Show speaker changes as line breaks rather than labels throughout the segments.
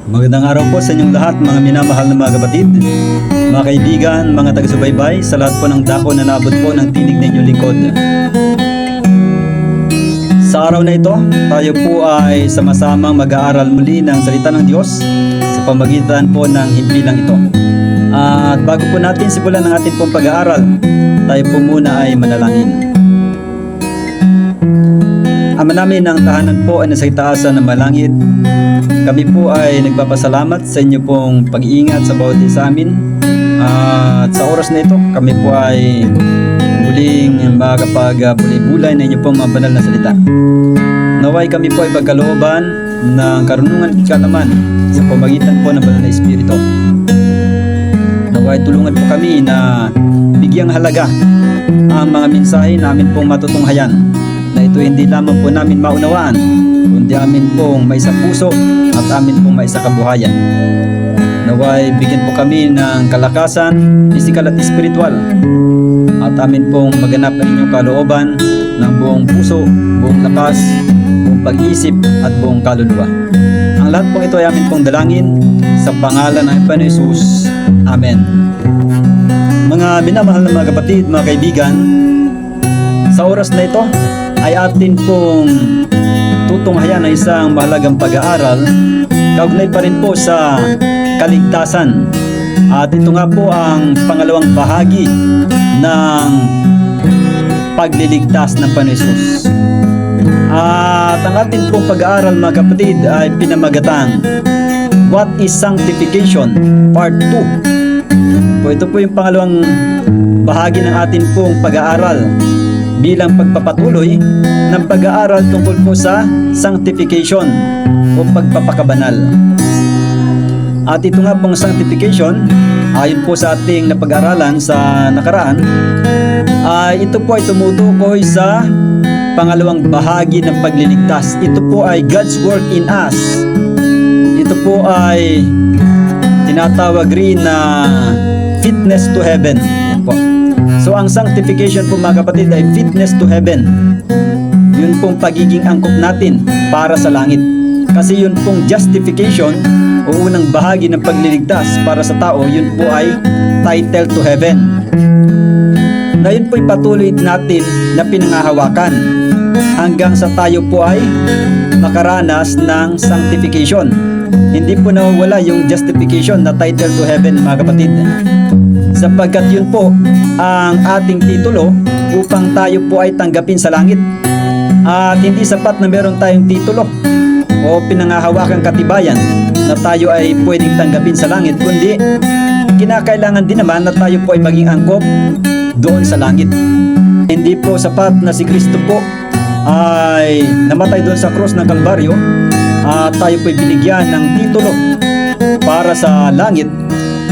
Magandang araw po sa inyong lahat, mga minamahal na mga kapatid, mga kaibigan, mga taga-subaybay, sa lahat po ng dako na naabot po ng tinig na inyong lingkod. Sa araw na ito, tayo po ay sama-samang mag-aaral muli ng salita ng Diyos sa pamagitan po ng himpilang ito. At bago po natin simulan ang ating pong pag-aaral, tayo po muna ay manalangin. Ama namin ang tahanan po ay nasa itaasan ng malangit. Kami po ay nagpapasalamat sa inyo pong pag-iingat sa bawat isa amin. At sa oras na ito, kami po ay muling makapag-bulay-bulay na inyo pong mga banal na salita. Naway kami po ay pagkalooban ng karunungan at kalaman sa pamagitan po ng banal na Espiritu. Naway tulungan po kami na bigyang halaga ang mga mensahe namin pong matutunghayan, na ito hindi lamang po namin maunawaan, kundi amin pong may sa puso at amin pong may sa kabuhayan. Naway bigyan po kami ng kalakasan, pisikal at espiritual, at amin pong maganap ang inyong kalooban ng buong puso, buong lakas, buong pag-iisip at buong kaluluwa. Ang lahat pong ito ay amin pong dalangin sa pangalan ng Panginoon Hesus. Amen. Mga minamahal na mga kapatid, mga kaibigan, sa oras na ito ay atin pong tutunghayan ng isang mahalagang pag-aaral kaugnay pa rin po sa kaligtasan. At ito nga po ang pangalawang bahagi ng pagliligtas ng Panginoon Hesus. At ang atin pong pag-aaral, mga kapatid, ay pinamagatang What is Sanctification? Part 2. Ito po yung pangalawang bahagi ng atin pong pag-aaral bilang pagpapatuloy ng pag-aaral tungkol po sa sanctification o pagpapakabanal. At ito nga pong sanctification, ayon po sa ating napag-aralan sa nakaraan, ay ito po ay tumutukoy sa pangalawang bahagi ng pagliligtas. Ito po ay God's work in us. Ito po ay tinatawag rin na fitness to heaven. So ang sanctification po, mga kapatid, ay fitness to heaven. Yun pong pagiging angkop natin para sa langit. Kasi yun pong justification o unang bahagi ng pagliligtas para sa tao, yun po ay title to heaven. Na yun po ay patuloy natin na pinangahawakan hanggang sa tayo po ay makaranas ng sanctification. Hindi po nawawala yung justification na title to heaven, mga kapatid, sapagkat yun po ang ating titulo upang tayo po ay tanggapin sa langit. At hindi sapat na meron tayong titulo o pinangahawakang katibayan na tayo ay pwedeng tanggapin sa langit, kundi kinakailangan din naman na tayo po ay maging angkop doon sa langit. Hindi po sapat na si Kristo po ay namatay doon sa krus ng Kalbaryo at tayo po ay binigyan ng titulo para sa langit.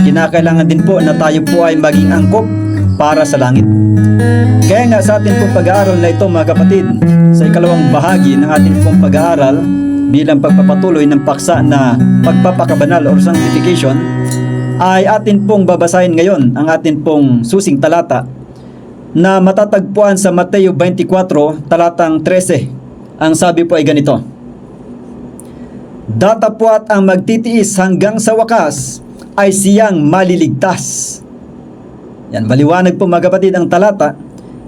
Kinakailangan din po na tayo po ay maging angkop para sa langit. Kaya nga sa ating pong pag-aaral na ito, mga kapatid, sa ikalawang bahagi ng ating pong pag-aaral bilang pagpapatuloy ng paksa na pagpapakabanal or sanctification, ay atin pong babasahin ngayon ang atin pong susing talata na matatagpuan sa Mateo 24, talatang 13. Ang sabi po ay ganito: Datapwat ang magtitiis hanggang sa wakas ay siyang maliligtas. Yan, maliwanag po, mga kapatid, ang talata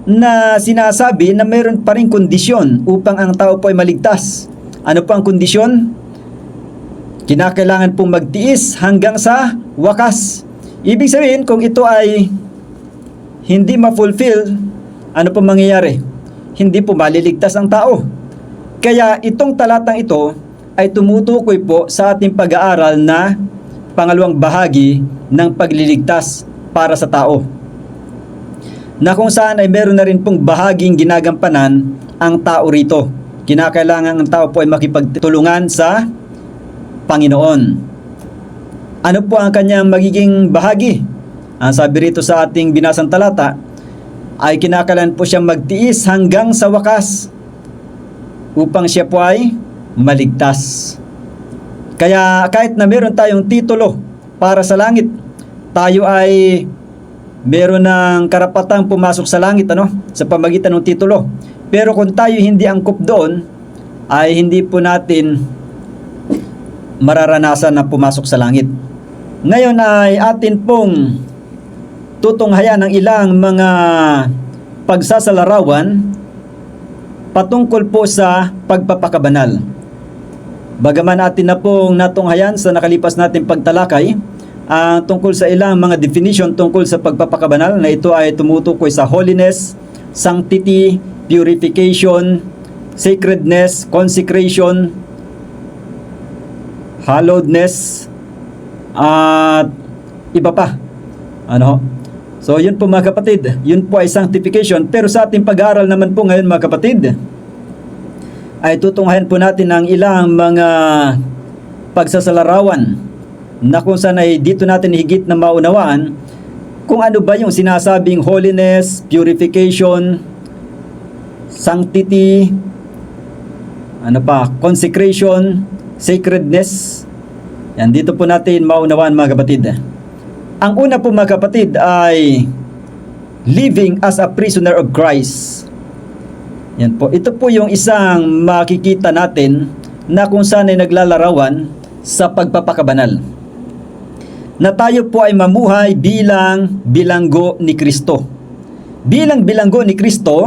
na sinasabi na mayroon pa rin kondisyon upang ang tao po ay maligtas. Ano po ang kondisyon? Kinakailangan pong magtiis hanggang sa wakas. Ibig sabihin, kung ito ay hindi ma-fulfill, ano po mangyayari? Hindi po maliligtas ang tao. Kaya itong talatang ito ay tumutukoy po sa ating pag-aaral na pangalawang bahagi ng pagliligtas para sa tao, na kung saan ay meron na rin pong bahaging ginagampanan ang tao rito. Kinakailangan ang tao po ay makipagtulungan sa Panginoon. Ano po ang kanyang magiging bahagi? Ang sabi rito sa ating binasang talata ay kinakailangan po siyang magtiis hanggang sa wakas upang siya po ay maligtas. Kaya kahit na meron tayong titulo para sa langit, tayo ay meron ng karapatang pumasok sa langit, sa pamagitan ng titulo. Pero kung tayo hindi angkop doon, ay hindi po natin mararanasan na pumasok sa langit. Ngayon ay atin pong tutunghayan ang ilang mga pagsasalarawan patungkol po sa pagpapakabanal. Bagaman atin na pong natunghayan sa nakalipas nating pagtalakay tungkol sa ilang mga definition tungkol sa pagpapakabanal na ito ay tumutukoy sa holiness, sanctity, purification, sacredness, consecration, hallowedness, at iba pa. So yun po mga kapatid, yun po ay sanctification. Pero sa ating pag-aaral naman po ngayon mga kapatid, ay tutunghayan po natin ang ilang mga pagsasalarawan na kung saan ay dito natin higit na maunawaan kung ano ba yung sinasabing holiness, purification, sanctity, consecration, sacredness. Yan, dito po natin maunawaan mga kapatid. Ang una po mga kapatid ay living as a prisoner of Christ. Yan po. Ito po yung isang makikita natin na kung saan ay naglalarawan sa pagpapakabanal. Na tayo po ay mamuhay bilang bilanggo ni Kristo. Bilang bilanggo ni Kristo,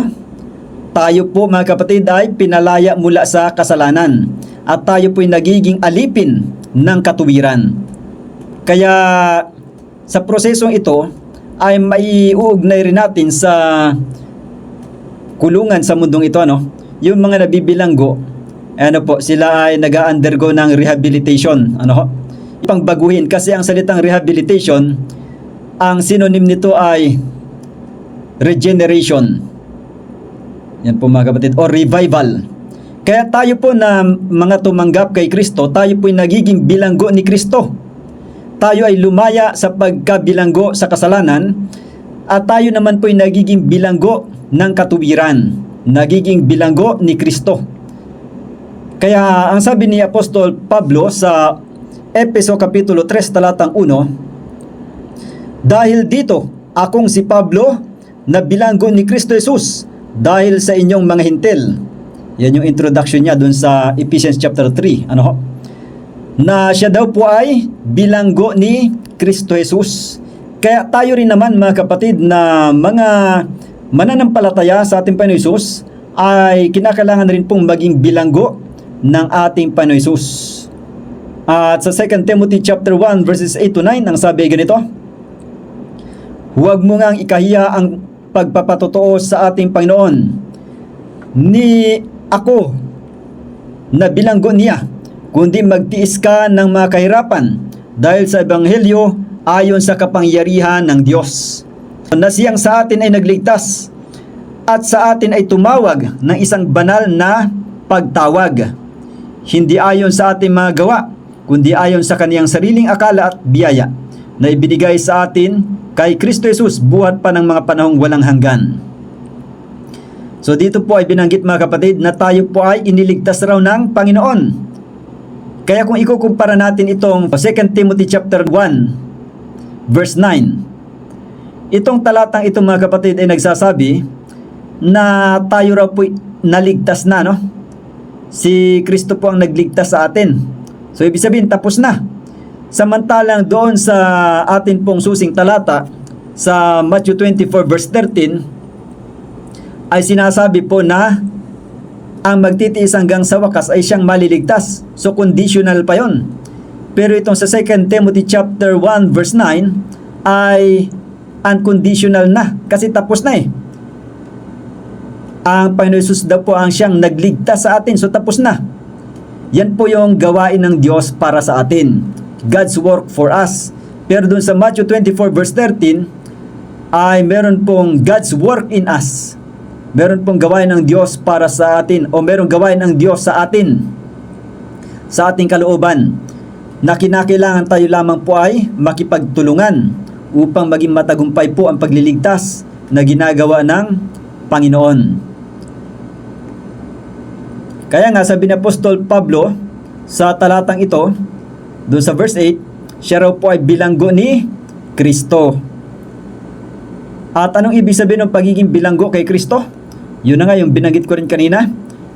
tayo po mga kapatid ay pinalaya mula sa kasalanan at tayo po ay nagiging alipin ng katuwiran. Kaya sa prosesong ito ay maiuugnay rin natin sa kulungan sa mundong ito, yung mga nabibilanggo, sila ay nag-undergo ng rehabilitation, ipangbaguhin, kasi ang salitang rehabilitation, ang synonym nito ay regeneration. Yan po mga kapatid, o revival. Kaya tayo po na mga tumanggap kay Kristo, tayo po ay nagiging bilanggo ni Kristo. Tayo ay lumaya sa pagkabilanggo sa kasalanan at tayo naman po ay nagiging bilanggo ng katuwiran, nagiging bilanggo ni Kristo. Kaya ang sabi ni Apostol Pablo sa Efeso Kapitulo 3 talatang 1, dahil dito akong si Pablo na bilanggo ni Kristo Jesus dahil sa inyong mga hintil. Yan yung introduction niya dun sa Ephesians chapter 3. Na siya daw po ay bilanggo ni Kristo Jesus. Kaya tayo rin naman mga kapatid na mga mananampalataya sa ating Panginoon Jesus ay kinakailangan rin pong maging bilanggo ng ating Panginoon Jesus. At sa 2 Timothy chapter 1 verses 8 to 9, ang sabi ganito, huwag mo ngang ikahiya ang pagpapatotoo sa ating Panginoon ni ako na bilanggo niya, kundi magtiis ka ng mga kahirapan dahil sa Ebanghelyo ayon sa kapangyarihan ng Diyos, na siyang sa atin ay nagligtas at sa atin ay tumawag ng isang banal na pagtawag, hindi ayon sa ating mga gawa, kundi ayon sa kaniyang sariling akala at biyaya na ibinigay sa atin kay Kristo Jesus buhat pa ng mga panahong walang hanggan. So dito po ay binanggit mga kapatid na tayo po ay iniligtas raw ng Panginoon. Kaya kung ikukumpara natin itong 2 Timothy chapter 1 verse 9, itong talatang ito mga kapatid ay nagsasabi na tayo raw po naligtas na, Si Kristo po ang nagligtas sa atin. So ibig sabihin tapos na. Samantalang doon sa atin pong susing talata sa Matthew 24 verse 13 ay sinasabi po na ang magtitiis hanggang sa wakas ay siyang maliligtas. So conditional pa yon. Pero itong sa 2 Timothy chapter 1 verse 9 ay unconditional na kasi tapos na eh. Ang Panginoon Jesus daw po ang siyang nagligtas sa atin. So tapos na. Yan po yung gawain ng Diyos para sa atin. God's work for us. Pero dun sa Matthew 24 verse 13 ay meron pong God's work in us. Meron pong gawain ng Diyos para sa atin o meron gawain ng Diyos sa atin, sa ating kalooban, na kinakailangan tayo lamang po ay makipagtulungan upang maging matagumpay po ang pagliligtas na ginagawa ng Panginoon. Kaya nga sabi ni Apostol Pablo sa talatang ito, doon sa verse 8, siya raw po ay bilanggo ni Kristo. At anong ibig sabihin ng pagiging bilanggo kay Kristo? Yun na nga yung binanggit ko rin kanina,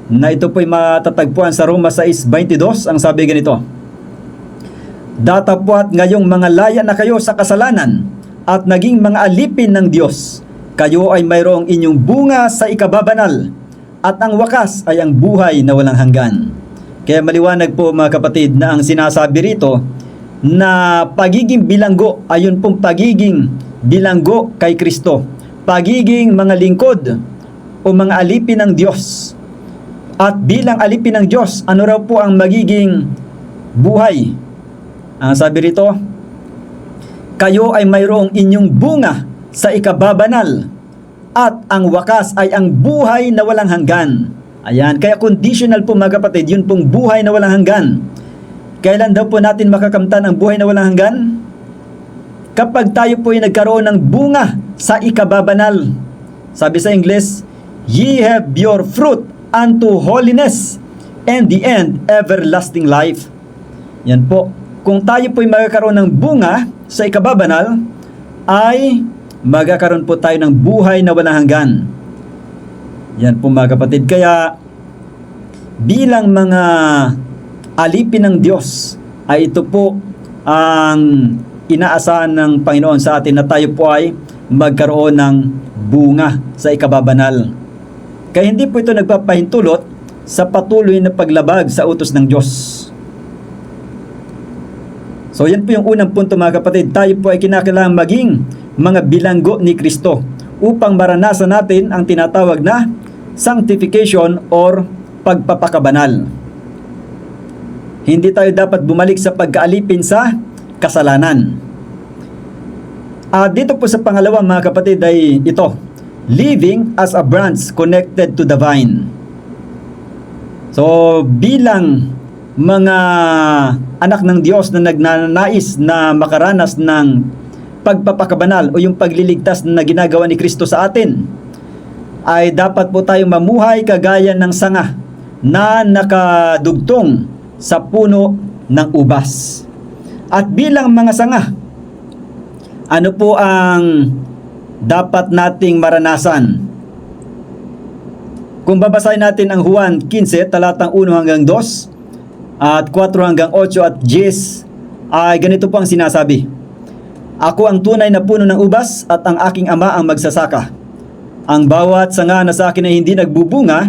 na ito po ay matatagpuan sa Roma 6:22. Ang sabi ganito, Datapwat ngayong mga laya na kayo sa kasalanan at naging mga alipin ng Diyos, kayo ay mayroong inyong bunga sa ikababanal at ang wakas ay ang buhay na walang hanggan. Kaya maliwanag po mga kapatid na ang sinasabi rito na pagiging bilanggo ay yun pong pagiging bilanggo kay Kristo. Pagiging mga lingkod o mga alipin ng Diyos. At bilang alipin ng Diyos, ano raw po ang magiging buhay? Ang sabi rito, kayo ay mayroong inyong bunga sa ikababanal at ang wakas ay ang buhay na walang hanggan. Ayan, kaya conditional po mga kapatid, yun pong buhay na walang hanggan. Kailan daw po natin makakamtan ang buhay na walang hanggan? Kapag tayo po ay nagkaroon ng bunga sa ikababanal. Sabi sa English, ye have your fruit unto holiness, and the end, everlasting life. Yan po. Kung tayo po ay magkakaroon ng bunga sa ikababanal, ay magkakaroon po tayo ng buhay na walang hanggan. Yan po mga kapatid. Kaya bilang mga alipin ng Diyos, ay ito po ang inaasahan ng Panginoon sa atin na tayo po ay magkaroon ng bunga sa ikababanal. Kaya hindi po ito nagpapahintulot sa patuloy na paglabag sa utos ng Diyos. So yan po yung unang punto mga kapatid. Tayo po ay kinakailangan maging mga bilanggo ni Kristo upang maranasan natin ang tinatawag na sanctification or pagpapakabanal. Hindi tayo dapat bumalik sa pagkaalipin sa kasalanan. Dito po sa pangalawa mga kapatid ay ito, living as a branch connected to the vine. So bilang mga anak ng Diyos na nagnanais na makaranas ng pagpapakabanal o yung pagliligtas na ginagawa ni Kristo sa atin, ay dapat po tayong mamuhay kagaya ng sanga na nakadugtong sa puno ng ubas. At bilang mga sanga, ano po ang dapat nating maranasan? Kung babasahin natin ang Juan 15, talatang 1 hanggang 2, at 4 hanggang 8 at 10, ay ganito po ang sinasabi. Ako ang tunay na puno ng ubas at ang aking ama ang magsasaka. Ang bawat sanga na sa akin ay hindi nagbubunga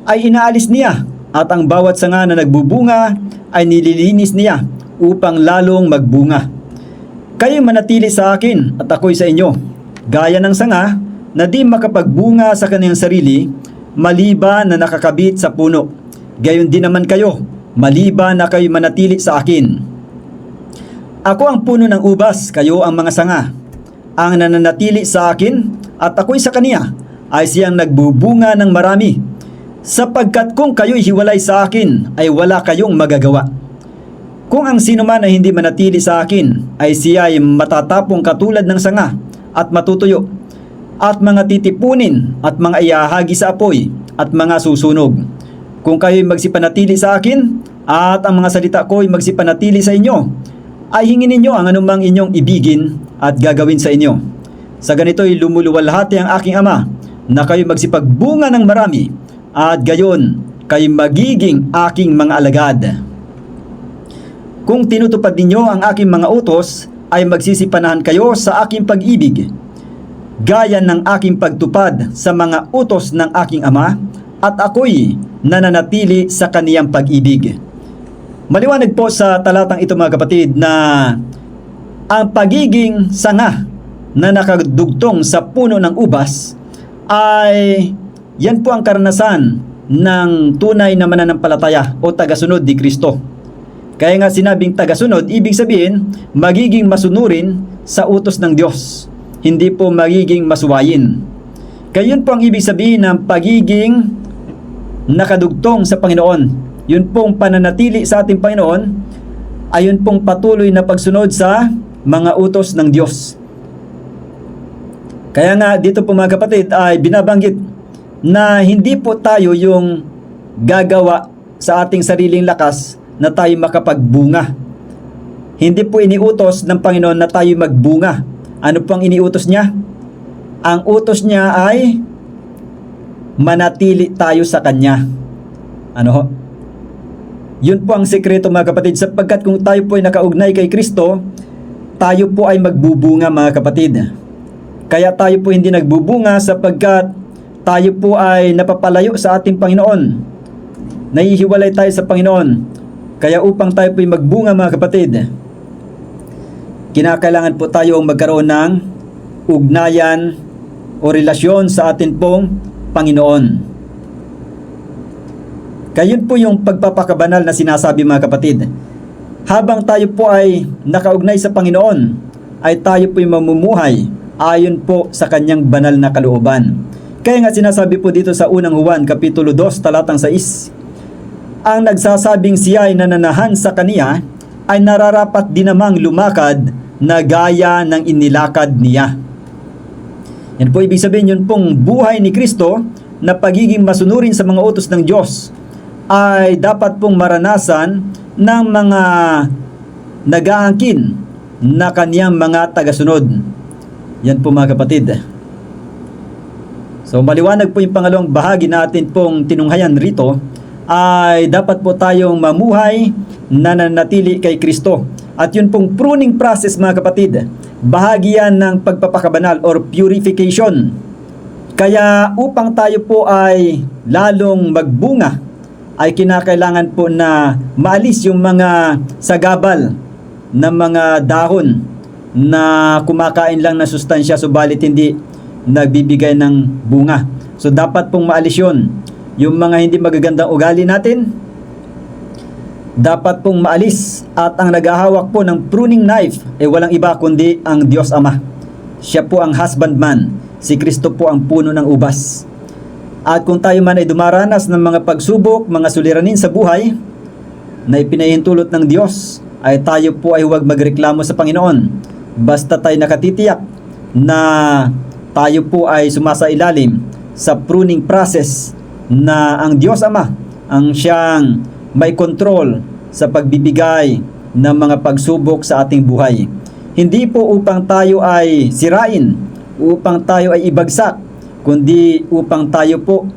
ay inaalis niya, at ang bawat sanga na nagbubunga ay nililinis niya upang lalong magbunga. Kayo manatili sa akin at ako'y sa inyo, gaya ng sanga na di makapagbunga sa kanyang sarili maliban na nakakabit sa puno. Gayon din naman kayo, maliban na kayo manatili sa akin. Ako ang puno ng ubas, kayo ang mga sanga. Ang nananatili sa akin at ako'y sa kaniya ay siyang nagbubunga ng marami, sapagkat kung kayo'y hiwalay sa akin ay wala kayong magagawa. Kung ang sino man ay hindi manatili sa akin ay siya ay matatapong katulad ng sanga at matutuyo, at mga titipunin at mga iahagi sa apoy at mga susunog. Kung kayo'y magsipanatili sa akin at ang mga salita ko'y magsipanatili sa inyo, ay hingin ninyo ang anumang inyong ibigin at gagawin sa inyo. Sa ganito'y lumuluwalhati ang aking ama na kayo'y magsipagbunga ng marami, at gayon kayo'y magiging aking mga alagad. Kung tinutupad ninyo ang aking mga utos, ay magsisipanahan kayo sa aking pag-ibig, gaya ng aking pagtupad sa mga utos ng aking ama, at ako'y nananatili sa kaniyang pag-ibig. Maliwanag po sa talatang ito mga kapatid na ang pagiging sanga na nakadugtong sa puno ng ubas ay yan po ang karanasan ng tunay na mananampalataya o tagasunod ni Kristo. Kaya nga sinabing tagasunod, ibig sabihin magiging masunurin sa utos ng Diyos, hindi po magiging masuwayin. Kaya yun po ang ibig sabihin ng pagiging nakadugtong sa Panginoon. Yun pong pananatili sa ating Panginoon ay yun pong patuloy na pagsunod sa mga utos ng Diyos. Kaya nga dito po mga kapatid ay binabanggit na hindi po tayo yung gagawa sa ating sariling lakas na tayo makapagbunga. Hindi po iniutos ng Panginoon na tayo magbunga. Ano po ang iniutos niya? Ang utos niya ay manatili tayo sa Kanya. Ano ho? Yun po ang sekreto mga kapatid, sapagkat kung tayo po ay nakaugnay kay Kristo, tayo po ay magbubunga mga kapatid. Kaya tayo po hindi nagbubunga sapagkat tayo po ay napapalayo sa ating Panginoon. Nahihiwalay tayo sa Panginoon. Kaya upang tayo po ay magbunga mga kapatid, kinakailangan po tayo magkaroon ng ugnayan o relasyon sa atin pong Panginoon. Kaya yun po yung pagpapakabanal na sinasabi mga kapatid. Habang tayo po ay nakaugnay sa Panginoon, ay tayo po ay mamumuhay ayon po sa kanyang banal na kalooban. Kaya nga sinasabi po dito sa unang Juan, Kapitulo 2, talatang 6, ang nagsasabing siya ay nananahan sa kaniya, ay nararapat din namang lumakad na gaya ng inilakad niya. Yan po ibig sabihin, yun pong buhay ni Kristo na pagiging masunurin sa mga utos ng Diyos ay dapat pong maranasan ng mga nag-aangkin na kaniyang mga tagasunod. Yan po mga kapatid. So maliwanag po yung pangalawang bahagi natin pong tinunghayan rito, ay dapat po tayong mamuhay na nanatili kay Kristo. At yun pong pruning process mga kapatid, bahagi yan ng pagpapakabanal or purification. Kaya upang tayo po ay lalong magbunga, ay kinakailangan po na maalis yung mga sagabal na mga dahon na kumakain lang ng sustansya subalit hindi nagbibigay ng bunga. So dapat pong maalis yun. Yung mga hindi magagandang ugali natin, dapat pong maalis. At ang naghahawak po ng pruning knife ay walang iba kundi ang Diyos Ama. Siya po ang husbandman. Si Kristo po ang puno ng ubas. At kung tayo man ay dumaranas ng mga pagsubok, mga suliranin sa buhay na ipinahintulot ng Diyos, ay tayo po ay huwag magreklamo sa Panginoon. Basta tayo nakatitiyak na tayo po ay sumasailalim sa pruning process na ang Diyos Ama ang siyang may control sa pagbibigay ng mga pagsubok sa ating buhay. Hindi po upang tayo ay sirain, upang tayo ay ibagsak, kundi upang tayo po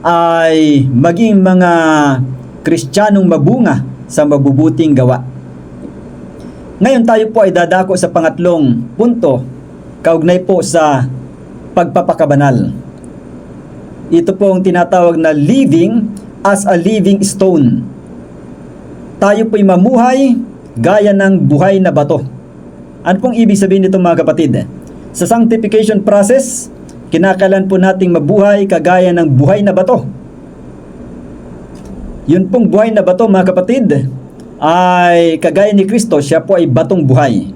ay maging mga Kristiyanong mabunga sa mabubuting gawa. Ngayon tayo po ay dadako sa pangatlong punto, kaugnay po sa pagpapakabanal. Ito po ang tinatawag na living as a living stone. Tayo po'y mamuhay gaya ng buhay na bato. Ano pong ibig sabihin nito mga kapatid? Sa sanctification process, kinakailangan po nating mabuhay kagaya ng buhay na bato. Yun pong buhay na bato mga kapatid ay kagaya ni Kristo, siya po ay batong buhay.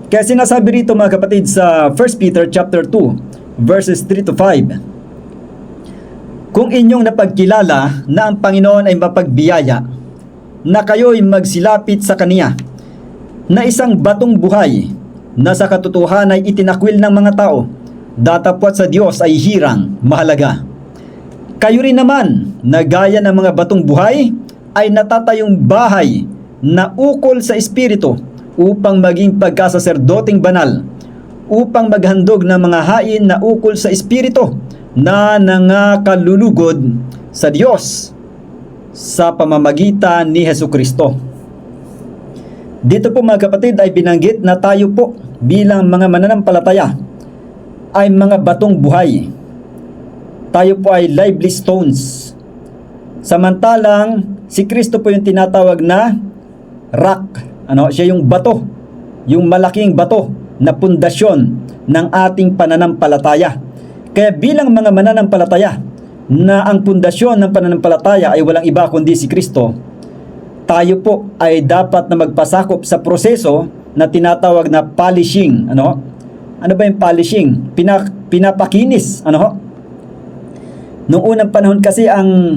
Kaya sinasabi rito mga kapatid sa 1 Peter chapter 2 verses 3 to 5, kung inyong napagkilala na ang Panginoon ay mapagbiyaya, na kayo'y magsilapit sa Kaniya, na isang batong buhay na sa katotohanan ay itinakwil ng mga tao, datapwat sa Diyos ay hirang mahalaga. Kayo rin naman na gaya ng mga batong buhay ay natatayong bahay na ukol sa Espiritu upang maging pagkasaserdoting banal, upang maghandog ng mga hain na ukol sa Espiritu na nangakalulugod sa Diyos sa pamamagitan ni Hesukristo. Dito po mga kapatid ay binanggit na tayo po bilang mga mananampalataya ay mga batong buhay. Tayo po ay lively stones. Samantalang si Kristo po yung tinatawag na rock. Siya yung bato, yung malaking bato na pundasyon ng ating pananampalataya. Kaya bilang mga mananampalataya na ang pundasyon ng pananampalataya ay walang iba kundi si Kristo, tayo po ay dapat na magpasakop sa proseso na tinatawag na polishing. Ano ba yung polishing? Pinapakinis. Noong unang panahon kasi ang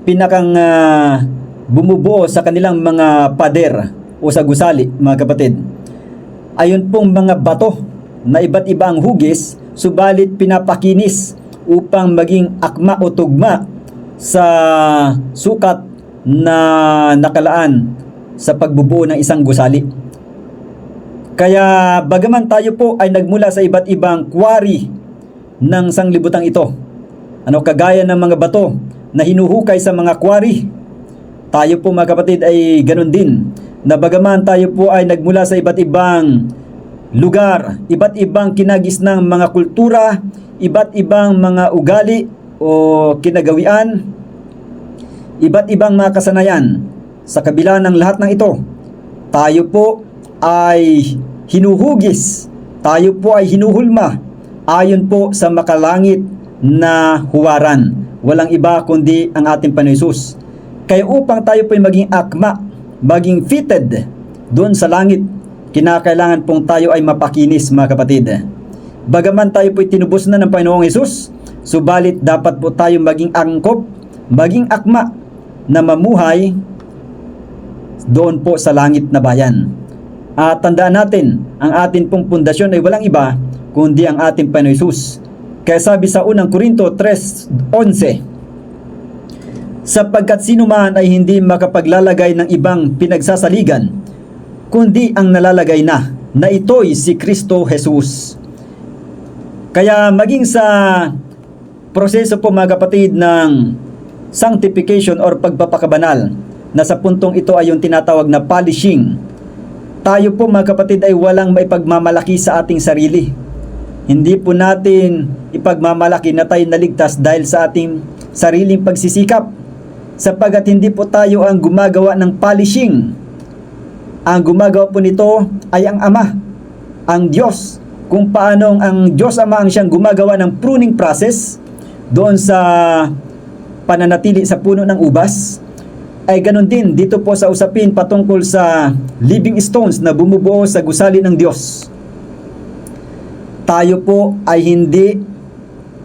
pinakang bumubuo sa kanilang mga pader o sa gusali, mga kapatid, ayon pong mga bato na iba't iba ang hugis, subalit pinapakinis upang maging akma o tugma sa sukat na nakalaan sa pagbubuo ng isang gusali. Kaya bagaman tayo po ay nagmula sa iba't ibang quarry ng sanglibutang ito, kagaya ng mga bato na hinuhukay sa mga quarry, Tayo po mga kapatid ay ganun din, na bagaman tayo po ay nagmula sa iba't ibang lugar, iba't ibang kinagisnang mga kultura, iba't ibang mga ugali o kinagawian, iba't ibang mga kasanayan. Sa kabila ng lahat ng ito, tayo po ay hinuhugis, tayo po ay hinuhulma ayon po sa makalangit na huwaran. Walang iba kundi ang ating Panginoon Hesus. Kaya upang tayo po ay maging akma, maging fitted doon sa langit, kinakailangan pong tayo ay mapakinis mga kapatid. Bagaman tayo po ay tinubos na ng Panginoong Hesus, subalit dapat po tayo maging angkop, maging akma na mamuhay doon po sa langit na bayan. At tandaan natin, ang atin pong pundasyon ay walang iba kundi ang ating Panginoong Hesus. Kaya sabi sa unang Korinto 3:11, sapagkat sino man ay hindi makapaglalagay ng ibang pinagsasaligan, kundi ang nalalagay na ito'y si Kristo Jesus. Kaya maging sa proseso po mga kapatid ng sanctification or pagpapakabanal, na sa puntong ito ay yung tinatawag na polishing, tayo po mga kapatid ay walang maipagmamalaki sa ating sarili. Hindi po natin ipagmamalaki na tayo naligtas dahil sa ating sariling pagsisikap, sapagkat hindi po tayo ang gumagawa ng polishing. Ang gumagawa po nito ay ang Ama, ang Diyos. Kung paano ang Diyos Ama ang siyang gumagawa ng pruning process doon sa pananatili sa puno ng ubas, ay ganun din dito po sa usapin patungkol sa living stones na bumubuo sa gusali ng Diyos. Tayo po ay hindi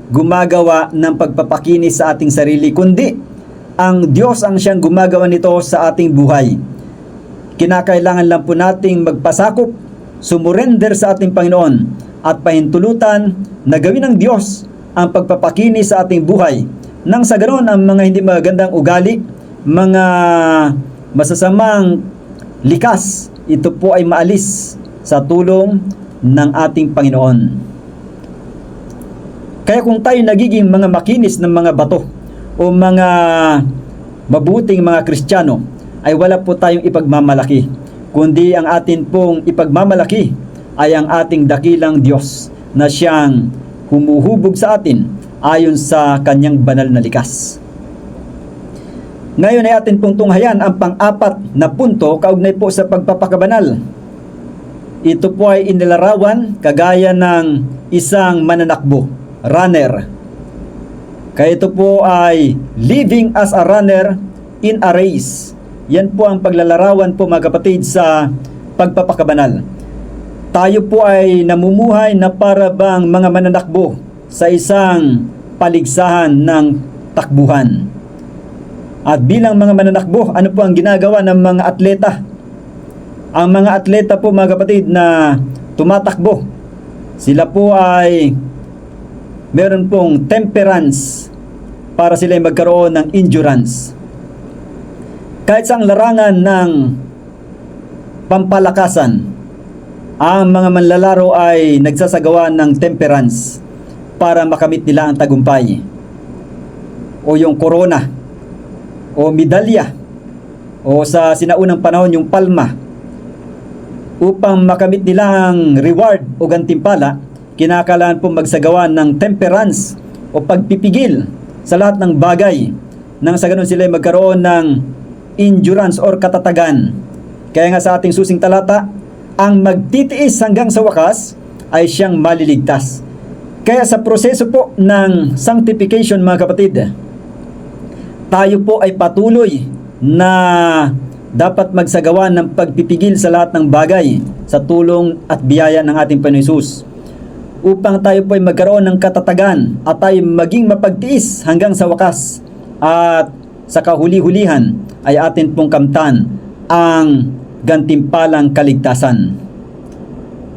gumagawa ng pagpapakinis sa ating sarili, kundi ang Diyos ang siyang gumagawa nito sa ating buhay. Kinakailangan lang po nating magpasakop, sumurrender sa ating Panginoon, at pahintulutan na gawin ng Diyos ang pagpapakinis sa ating buhay. Nang sa ganoon, ang mga hindi magandang ugali, mga masasamang likas, ito po ay maalis sa tulong ng ating Panginoon. Kaya kung tayo nagiging mga makinis ng mga bato o mga mabuting mga Kristiyano, ay wala po tayong ipagmamalaki, kundi ang atin pong ipagmamalaki ay ang ating dakilang Diyos na siyang humuhubog sa atin ayon sa kanyang banal na likas. Ngayon ay atin pong tunghayan ang pang-apat na punto kaugnay po sa pagpapakabanal. Ito po ay inilarawan kagaya ng isang mananakbo, runner. Kaya ito po ay living as a runner in a race. Yan po ang paglalarawan po mga kapatid sa pagpapakabanal. Tayo po ay namumuhay na para bang mga mananakbo sa isang paligsahan ng takbuhan. At bilang mga mananakbo, ano po ang ginagawa ng mga atleta? Ang mga atleta po mga kapatid na tumatakbo, sila po ay meron pong temperance para sila ay magkaroon ng endurance. Kahit sa larangan ng pampalakasan, ang mga manlalaro ay nagsasagawa ng temperance para makamit nila ang tagumpay o yung corona o medalya o sa sinaunang panahon yung palma. Upang makamit nila ang reward o gantimpala, kinakailangan po magsagawa ng temperance o pagpipigil sa lahat ng bagay nang sa ganun sila ay magkaroon ng endurance or katatagan. Kaya nga sa ating susing talata, ang magtitiis hanggang sa wakas ay siyang maliligtas. Kaya sa proseso po ng sanctification mga kapatid, tayo po ay patuloy na dapat magsagawa ng pagpipigil sa lahat ng bagay sa tulong at biyaya ng ating Panginoon Hesus, upang tayo po ay magkaroon ng katatagan at tayo maging mapagtiis hanggang sa wakas, at sa kahuli-hulihan ay atin pong kamtan ang gantimpalang kaligtasan.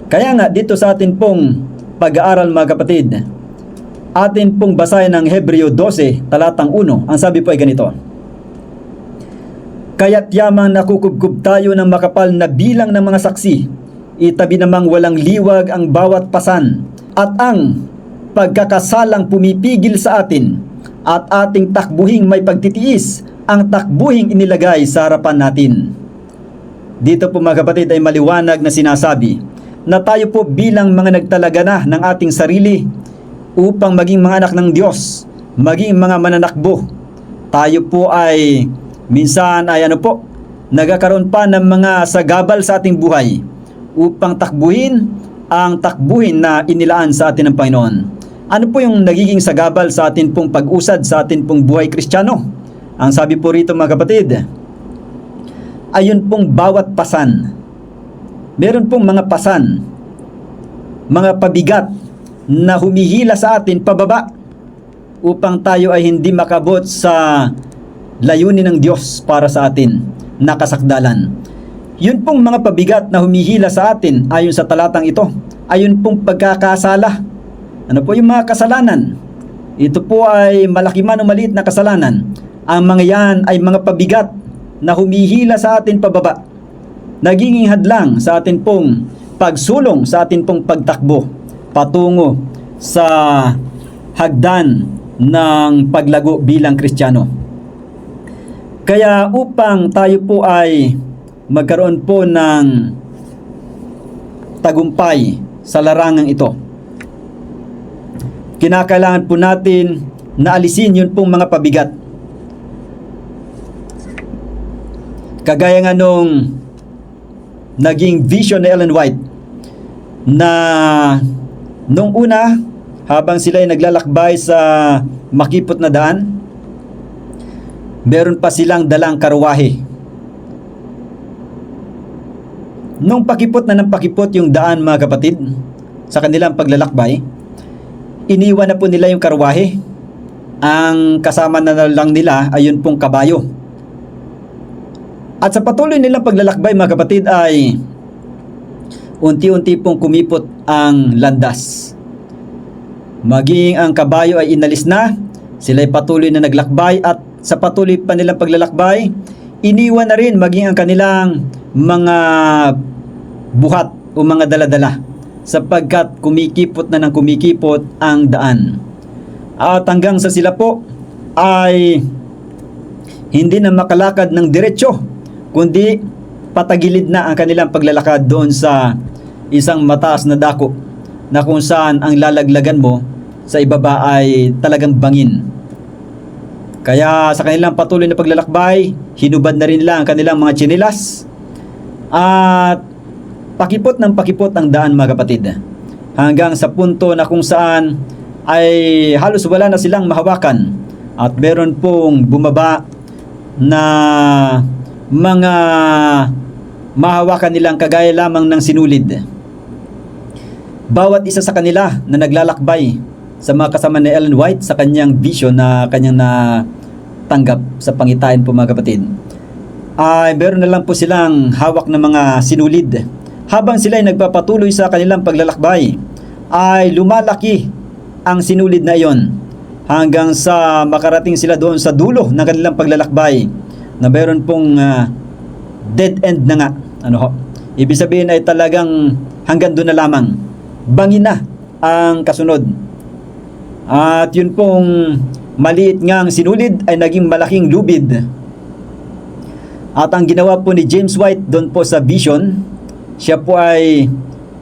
Kaya nga dito sa atin pong pag-aaral mga kapatid, atin pong basahin ng Hebreo 12 talatang 1. Ang sabi po ay ganito: kaya't yamang nakukubkub tayo ng makapal na bilang ng mga saksi, itabi namang walang liwag ang bawat pasan, at ang pagkakasalang pumipigil sa atin, at ating takbuhing may pagtitiis ang takbuhing inilagay sa harapan natin. Dito po mga kapatid ay maliwanag na sinasabi na tayo po bilang mga nagtalaga na ng ating sarili upang maging mga anak ng Diyos, maging mga mananakbo. Tayo po ay minsan ay nagkakaroon pa ng mga sagabal sa ating buhay upang takbuhin ang takbuhin na inilaan sa atin ng Panginoon. Ano po yung nagiging sagabal sa atin pong pag-usad sa atin pong buhay Kristiyano? Ang sabi po rito mga kapatid, ayun pong bawat pasan. Meron pong mga pasan, mga pabigat na humihila sa atin pababa upang tayo ay hindi makabot sa layunin ng Diyos para sa atin, nakasakdalan. Yun pong mga pabigat na humihila sa atin ayon sa talatang ito, ayun pong pagkakasala. Ano po yung mga kasalanan? Ito po ay malaki man o maliit na kasalanan. Ang mga yan ay mga pabigat na humihila sa atin pababa, nagiging hadlang sa atin pong pagsulong, sa atin pong pagtakbo patungo sa hagdan ng paglago bilang Kristiyano. Kaya upang tayo po ay magkaroon po ng tagumpay sa larangang ito, kinakailangan po natin na alisin yun pong mga pabigat. Kagaya nga nung naging vision ni Ellen White na nung una, habang sila ay naglalakbay sa makipot na daan, meron pa silang dalang karwahe. Nung pakipot na ng pakipot yung daan mga kapatid, sa kanilang paglalakbay, iniwan na po nila yung karwahe. Ang kasama na lang nila ay yun pong kabayo. At sa patuloy nilang paglalakbay mga kapatid ay unti-unti pong kumipot ang landas. Maging ang kabayo ay inalis na, sila ay patuloy na naglakbay at sa patuloy pa nilang paglalakbay, iniwan na rin maging ang kanilang mga buhat o mga daladala sapagkat kumikipot na ng kumikipot ang daan. At hanggang sa sila po ay hindi na makalakad ng diretsyo, kundi patagilid na ang kanilang paglalakad doon sa isang mataas na dako na kung saan ang lalaglagan mo sa ibaba ay talagang bangin. Kaya sa kanilang patuloy na paglalakbay, hinubad na rin nila ang kanilang mga tsinelas at pakipot ng pakipot ang daan mga kapatid, hanggang sa punto na kung saan ay halos wala na silang mahawakan at meron pong bumaba na mga mahawakan nilang kagaya lamang ng sinulid. Bawat isa sa kanila na naglalakbay sa mga kasama ni Ellen White sa kanyang vision na kanyang natanggap sa pangitain po mga kapatid, ay meron na lang po silang hawak na mga sinulid. Habang sila ay nagpapatuloy sa kanilang paglalakbay, ay lumalaki ang sinulid na iyon hanggang sa makarating sila doon sa dulo ng kanilang paglalakbay na meron pong dead end na nga. Ibig sabihin ay talagang hanggang doon na lamang, bangin na ang kasunod. At yun pong maliit ngang sinulid ay naging malaking lubid. At ang ginawa po ni James White doon po sa vision, siya po ay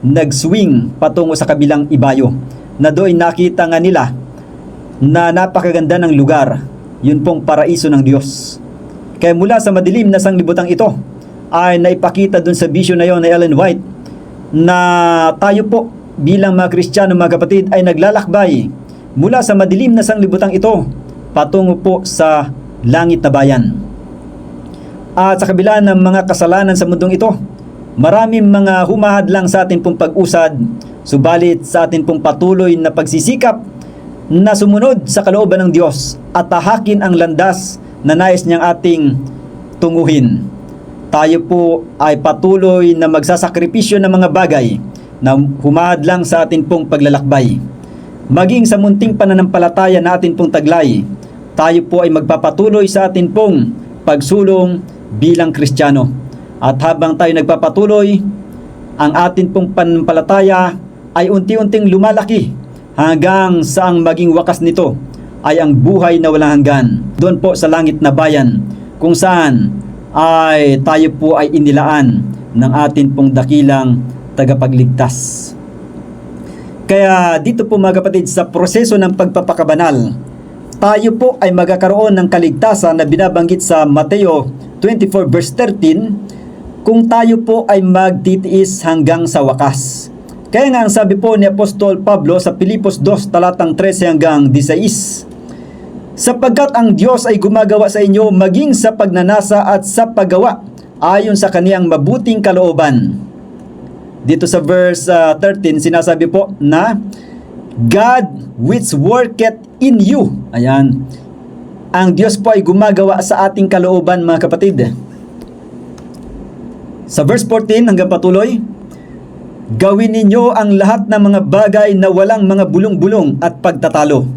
nag-swing patungo sa kabilang ibayo, na doon nakita nga nila na napakaganda ng lugar, yun pong paraiso ng Diyos. Kaya mula sa madilim na sanglibutang ito ay naipakita doon sa vision na yon ni Ellen White na tayo po bilang mga Kristiyano mga kapatid ay naglalakbay mula sa madilim na sanglibutang ito patungo po sa langit na bayan. At sa kabila ng mga kasalanan sa mundong ito, maraming mga humahadlang sa atin pong pag-usad, subalit sa atin pong patuloy na pagsisikap na sumunod sa kalooban ng Diyos at tahakin ang landas na nais niyang ating tunguhin. Tayo po ay patuloy na magsasakripisyo ng mga bagay na humahadlang sa atin pong paglalakbay. Maging sa munting pananampalataya na atin pong taglay, tayo po ay magpapatuloy sa atin pong pagsulong bilang Kristiyano. At habang tayo nagpapatuloy, ang atin pong pananampalataya ay unti-unting lumalaki hanggang sa ang maging wakas nito ay ang buhay na walang hanggan doon po sa langit na bayan kung saan ay tayo po ay inilaan ng atin pong dakilang tagapagligtas. Kaya dito po mga kapatid, sa proseso ng pagpapakabanal, tayo po ay magkakaroon ng kaligtasan na binabanggit sa Mateo 24 verse 13 kung tayo po ay magtitiis hanggang sa wakas. Kaya nga ang sabi po ni Apostol Pablo sa Filipos 2 talatang 13 hanggang 16, sapagkat ang Diyos ay gumagawa sa inyo maging sa pagnanasa at sa paggawa ayon sa kaniyang mabuting kalooban. Dito sa verse 13 sinasabi po na God which worketh in you. Ayan. Ang Diyos po ay gumagawa sa ating kalooban mga kapatid. Sa verse 14 hanggang patuloy, gawin ninyo ang lahat ng mga bagay na walang mga bulong-bulong at pagtatalo,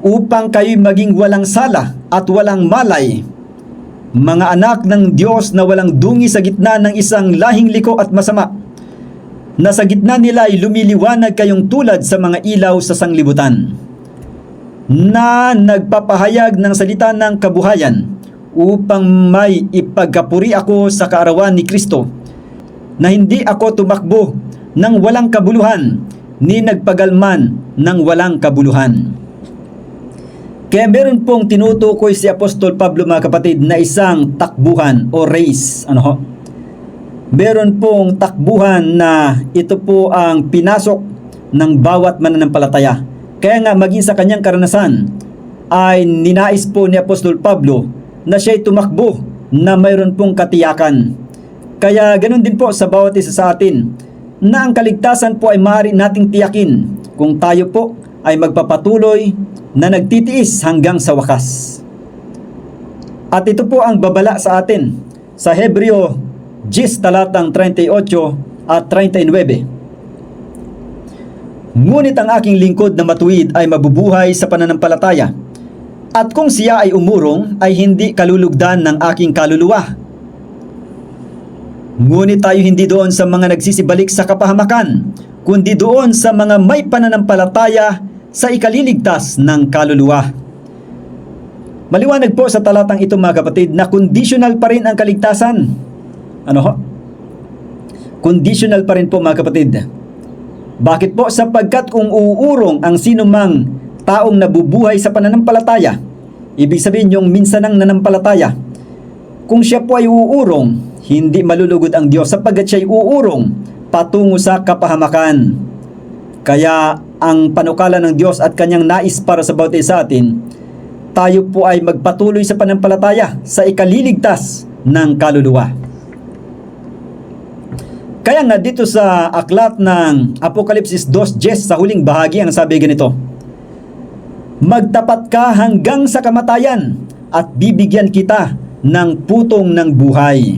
upang kayo'y maging walang sala at walang malay, mga anak ng Diyos na walang dungi sa gitna ng isang lahing liko at masama, na sa gitna nila ay lumiliwanag kayong tulad sa mga ilaw sa sanglibutan, na nagpapahayag ng salita ng kabuhayan, upang may ipagkapuri ako sa kaarawan ni Kristo, na hindi ako tumakbo ng walang kabuluhan, ni nagpagalman ng walang kabuluhan. Kaya meron pong tinutukoy si Apostol Pablo mga kapatid na isang takbuhan o race. Meron pong takbuhan na ito po ang pinasok ng bawat mananampalataya. Kaya nga maging sa kanyang karanasan ay ninais po ni Apostol Pablo na siya'y tumakbo na mayroon pong katiyakan. Kaya ganoon din po sa bawat isa sa atin na ang kaligtasan po ay maaari nating tiyakin kung tayo po ay magpapatuloy na nagtitiis hanggang sa wakas. At ito po ang babala sa atin sa Hebreo 10 talatang 38 at 39. Ngunit ang aking lingkod na matuwid ay mabubuhay sa pananampalataya, at kung siya ay umurong ay hindi kalulugdan ng aking kaluluwa. Ngunit tayo hindi doon sa mga nagsisibalik sa kapahamakan, kundi doon sa mga may pananampalataya sa ikaliligtas ng kaluluwa. Maliwanag po sa talatang ito mga kapatid na conditional pa rin ang kaligtasan. Conditional pa rin po mga kapatid. Bakit po? Sapagkat kung uurong ang sinumang taong nabubuhay sa pananampalataya, ibig sabihin yung minsanang nanampalataya, kung siya po ay uurong, hindi malulugod ang Diyos sapagkat siya'y uurong patungo sa kapahamakan. Kaya ang panukala ng Diyos at kanyang nais para sa bawat isa atin, tayo po ay magpatuloy sa pananampalataya sa ikaliligtas ng kaluluwa. Kaya nga dito sa aklat ng Apokalipsis 2:10 sa huling bahagi ang sabi ganito, magtapat ka hanggang sa kamatayan at bibigyan kita ng putong ng buhay.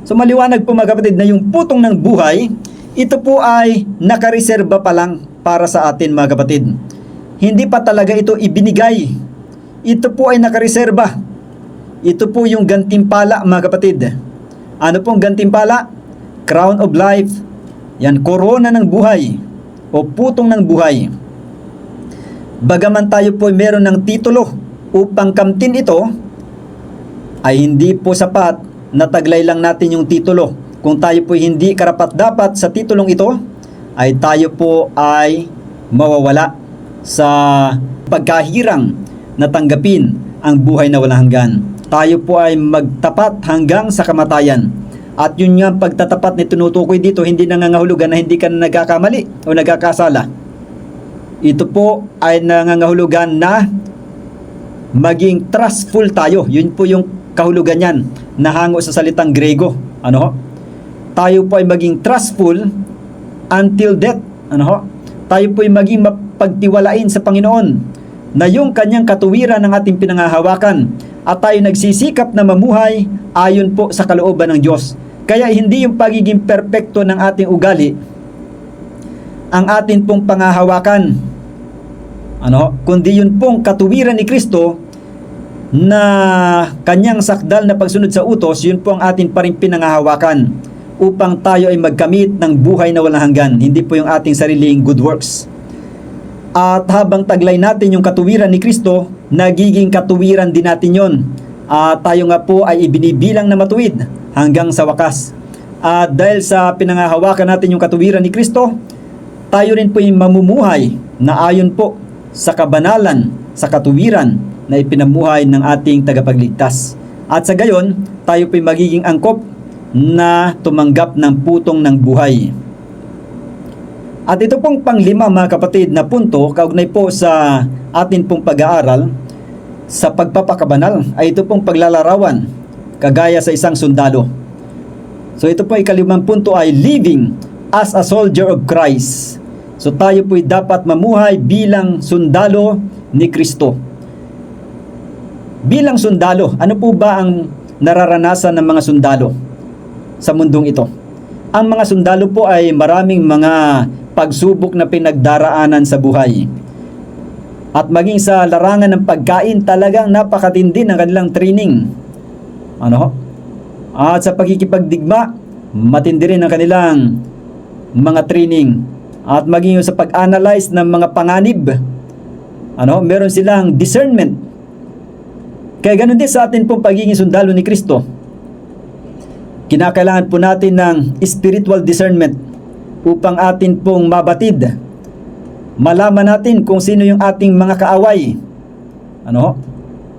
So maliwanag po mga kapatid na yung putong ng buhay, ito po ay nakareserba pa lang para sa atin mga kapatid. Hindi pa talaga ito ibinigay. Ito po ay nakareserba. Ito po yung gantimpala mga kapatid. Ano pong gantimpala? Crown of life. Yan, korona ng buhay o putong ng buhay. Bagaman tayo po meron ng titulo upang kamtin ito, ay hindi po sapat na taglay lang natin yung titulo. Kung tayo po hindi karapat-dapat sa titulong ito, ay tayo po ay mawawala sa pagkahirang na tanggapin ang buhay na walang hanggan. Tayo po ay magtapat hanggang sa kamatayan. At yun nga pagtatapat na tinutukoy dito, hindi nangangahulugan na hindi ka nagkakamali o nagkakasala. Ito po ay nangangahulugan na maging trustful tayo. Yun po yung kahulugan yan, nahango sa salitang Grego. Tayo po ay maging trustful until death. Tayo po ay maging mapagtiwalain sa Panginoon na yung kanyang katuwiran ng ating pinangahawakan at tayo nagsisikap na mamuhay ayon po sa kalooban ng Diyos. Kaya hindi yung pagiging perpekto ng ating ugali ang atin pong pangahawakan, kundi yun pong katuwiran ni Kristo na kanyang sakdal na pagsunod sa utos, yun po ang atin pa rin pinangahawakan upang tayo ay magkamit ng buhay na walang hanggan, hindi po yung ating sariling good works. At habang taglay natin yung katuwiran ni Kristo, nagiging katuwiran din natin yon At tayo nga po ay ibinibilang na matuwid hanggang sa wakas. At dahil sa pinangahawakan natin yung katuwiran ni Kristo, tayo rin po yung mamumuhay na ayon po sa kabanalan, sa katuwiran na ipinamuhay ng ating tagapagligtas. At sa gayon, tayo po yung magiging angkop na tumanggap ng putong ng buhay. At ito pong panglima mga kapatid na punto, kaugnay po sa atin pong pag-aaral sa pagpapakabanal, ay ito pong paglalarawan kagaya sa isang sundalo. So ito po ikalimang punto ay living as a soldier of Christ. So tayo po dapat mamuhay bilang sundalo ni Kristo. Bilang sundalo, ano po ba ang nararanasan ng mga sundalo sa mundong ito? Ang mga sundalo po ay maraming mga pagsubok na pinagdaraanan sa buhay. At maging sa larangan ng pagkain, talagang napakatindi ng kanilang training. At sa pagkikipagdigma, matindi rin ang kanilang mga training. At maging sa pag-analyze ng mga panganib, meron silang discernment. Kaya ganun din sa atin pong pagiging sundalo ni Kristo. Kinakailangan po natin ng spiritual discernment upang atin pong mabatid. Malaman natin kung sino yung ating mga kaaway.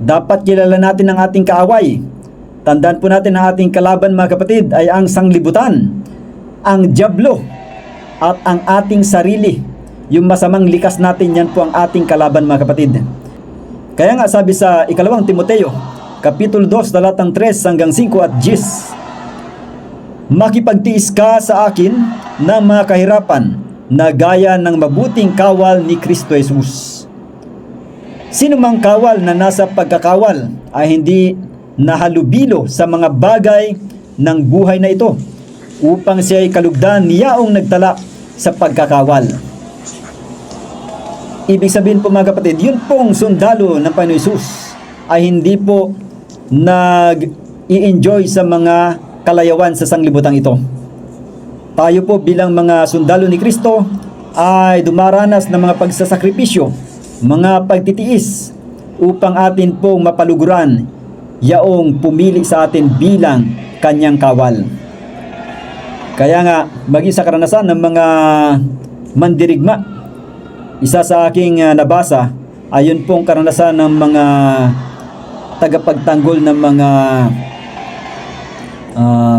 Dapat kilala natin ang ating kaaway. Tandaan po natin ang ating kalaban mga kapatid ay ang sanglibutan, ang dyablo, at ang ating sarili. Yung masamang likas natin, yan po ang ating kalaban mga kapatid. Kaya nga sabi sa ikalawang Timoteo, Kapitulo 2, talatang 3 hanggang 5 at 10, makipagtiis ka sa akin ng mga kahirapan na gaya ng mabuting kawal ni Kristo Jesus. Sino mang kawal na nasa pagkakawal ay hindi nahalubilo sa mga bagay ng buhay na ito upang siya ay kalugdan niyaong nagtala sa pagkakawal. Ibig sabihin po mga kapatid, yun pong sundalo ng Panginoon Jesus ay hindi po nag-i-enjoy sa mga kalayawan sa sanglibutang ito. Tayo po bilang mga sundalo ni Kristo ay dumaranas ng mga pagsasakripisyo, mga pagtitiis upang atin pong mapaluguran yaong pumili sa atin bilang kanyang kawal. Kaya nga, maging sa karanasan ng mga mandirigma, isa sa aking nabasa, ayun pong karanasan ng mga tagapagtanggol ng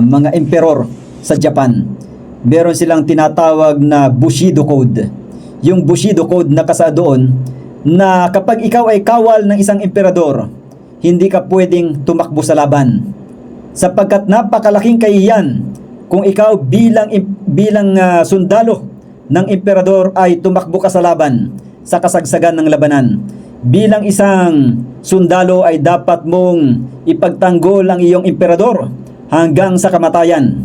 mga emperor sa Japan. Meron silang tinatawag na Bushido Code. Yung Bushido Code nakasa doon na kapag ikaw ay kawal ng isang emperador, hindi ka pwedeng tumakbo sa laban. Sapagkat napakalaking kahihiyan kung ikaw bilang sundalo ng emperador ay tumakbo ka sa laban, sa kasagsagan ng labanan. Bilang isang sundalo ay dapat mong ipagtanggol ang iyong emperador hanggang sa kamatayan.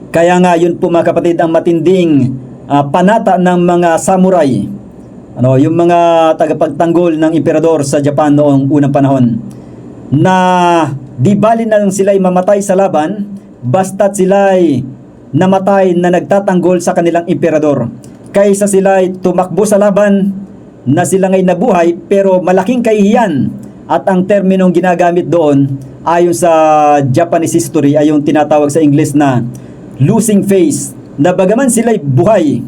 Kaya nga yun po mga kapatid ang matinding panata ng mga samurai, yung mga tagapagtanggol ng emperador sa Japan noong unang panahon, na di bali na lang sila'y mamatay sa laban basta't sila'y namatay na nagtatanggol sa kanilang emperador, kaysa sila'y tumakbo sa laban na sila ngay nabuhay pero malaking kahihiyan. At ang terminong ginagamit doon ayon sa Japanese history ay yung tinatawag sa English na losing face, na bagaman sila'y buhay,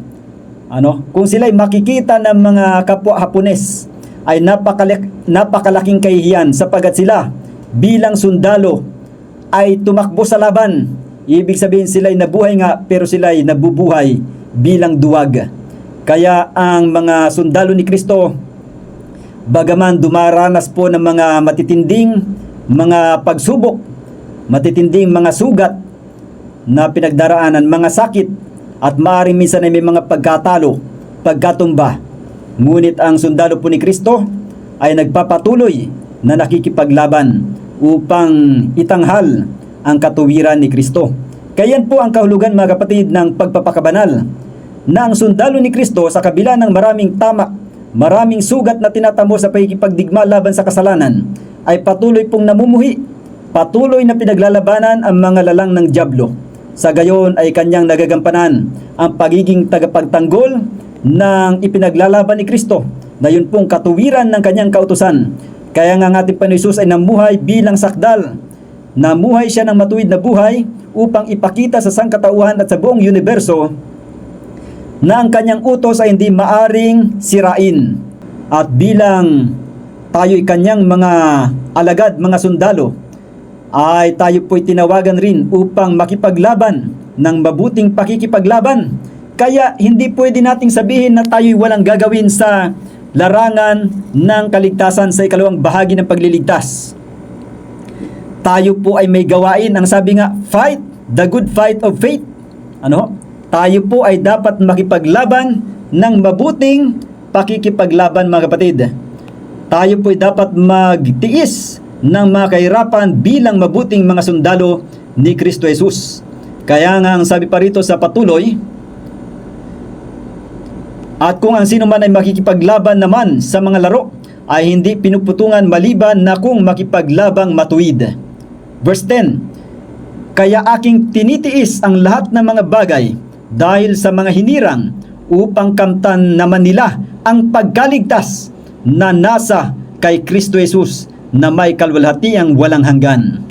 kung sila'y makikita ng mga kapwa Hapones ay napakalaking kahihiyan sapagkat sila bilang sundalo ay tumakbo sa laban. Ibig sabihin sila'y nabuhay nga pero sila'y nabubuhay bilang duwag. Kaya ang mga sundalo ni Kristo, bagaman dumaranas po ng mga matitinding mga pagsubok, matitinding mga sugat na pinagdaraanan, mga sakit, at maaaring minsan ay may mga pagkatalo, pagkatumba, ngunit ang sundalo po ni Kristo ay nagpapatuloy na nakikipaglaban upang itanghal ang katuwiran ni Kristo. Kaya yan po ang kahulugan mga kapatid ng pagpapakabanal, na ang sundalo ni Kristo sa kabila ng maraming tama, maraming sugat na tinatamo sa pakikipagdigma laban sa kasalanan, ay patuloy pong namumuhi, patuloy na pinaglalabanan ang mga lalang ng dyablo. Sa gayon ay kanyang nagagampanan ang pagiging tagapagtanggol ng ipinaglalaban ni Kristo, na yun pong katuwiran ng kanyang kautusan, Kaya nga ang ating Panginoon Hesus ay namuhay bilang sakdal. Namuhay siya ng matuwid na buhay upang ipakita sa sangkatauhan at sa buong universo na ang kanyang utos ay hindi maaring sirain. At bilang tayo'y kanyang mga alagad, mga sundalo, ay tayo po'y tinawagan rin upang makipaglaban ng mabuting pakikipaglaban. Kaya hindi pwede nating sabihin na tayo'y walang gagawin sa larangan ng kaligtasan sa ikalawang bahagi ng pagliligtas. Tayo po ay may gawain. Ang sabi nga, fight the good fight of faith. Tayo po ay dapat makipaglaban ng mabuting pakikipaglaban, mga kapatid. Tayo po ay dapat magtiis ng mga kahirapan bilang mabuting mga sundalo ni Kristo Jesus. Kaya nga ang sabi pa rito sa patuloy, at kung ang sino man ay makikipaglaban naman sa mga laro ay hindi pinuputungan maliban na kung makipaglabang matuwid. Verse 10, kaya aking tinitiis ang lahat ng mga bagay dahil sa mga hinirang upang kamtan naman nila ang pagkaligtas na nasa kay Kristo Jesus na may kalwalhatiang walang hanggan.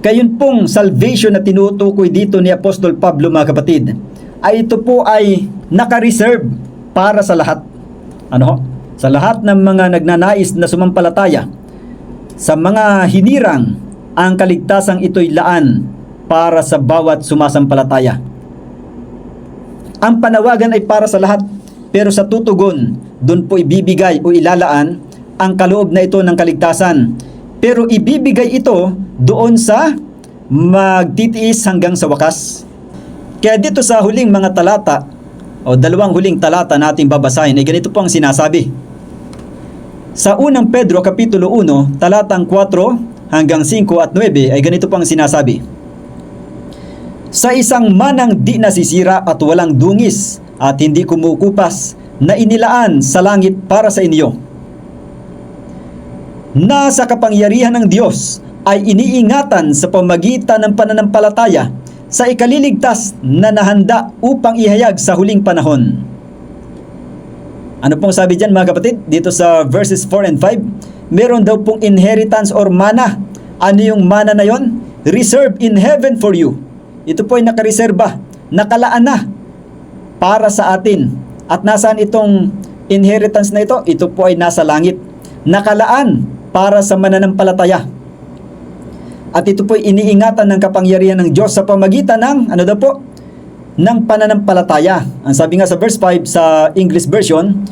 Kayon pong salvation na tinutukoy dito ni Apostol Pablo, mga kapatid, ay ito po ay naka-reserve para sa lahat. Sa lahat ng mga nagnanais na sumampalataya. Sa mga hinirang, ang kaligtasang ito'y laan para sa bawat sumasampalataya. Ang panawagan ay para sa lahat, pero sa tutugon, doon po ibibigay o ilalaan ang kaloob na ito ng kaligtasan. Pero ibibigay ito doon sa magtitiis hanggang sa wakas. Kaya dito sa huling mga talata, o dalawang huling talata nating babasahin, ay ganito po ang sinasabi. Sa unang Pedro, Kapitulo 1, talatang 4 hanggang 5 at 9, ay ganito po ang sinasabi. Sa isang manang di nasisira at walang dungis at hindi kumukupas na inilaan sa langit para sa inyo, na sa kapangyarihan ng Diyos ay iniingatan sa pamagitan ng pananampalataya sa ikaliligtas na nahanda upang ihayag sa huling panahon. Ano pong sabi dyan, mga kapatid? Dito sa verses 4 and 5, meron daw pong inheritance or mana. Ano yung mana na yon? Reserved in heaven for you. Ito po ay nakareserba, nakalaan na para sa atin. At nasaan itong inheritance na ito? Ito po ay nasa langit. Nakalaan para sa mananampalataya. At ito po ay iniingatan ng kapangyarihan ng Diyos sa pamagitan ng, ng pananampalataya. Ang sabi nga sa verse 5 sa English version,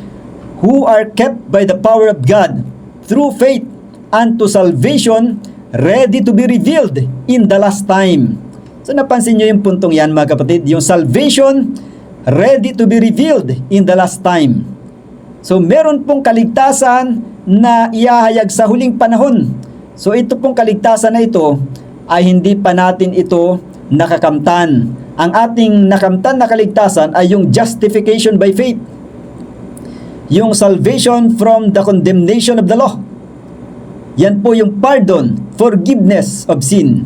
who are kept by the power of God through faith unto salvation, ready to be revealed in the last time. So napansin nyo yung puntong yan, mga kapatid, yung salvation, ready to be revealed in the last time. So meron pong kaligtasan na iahayag sa huling panahon. So ito pong kaligtasan na ito ay hindi pa natin ito nakakamtan. Ang ating nakamtan na kaligtasan ay yung justification by faith. Yung salvation from the condemnation of the law. Yan po yung pardon, forgiveness of sin.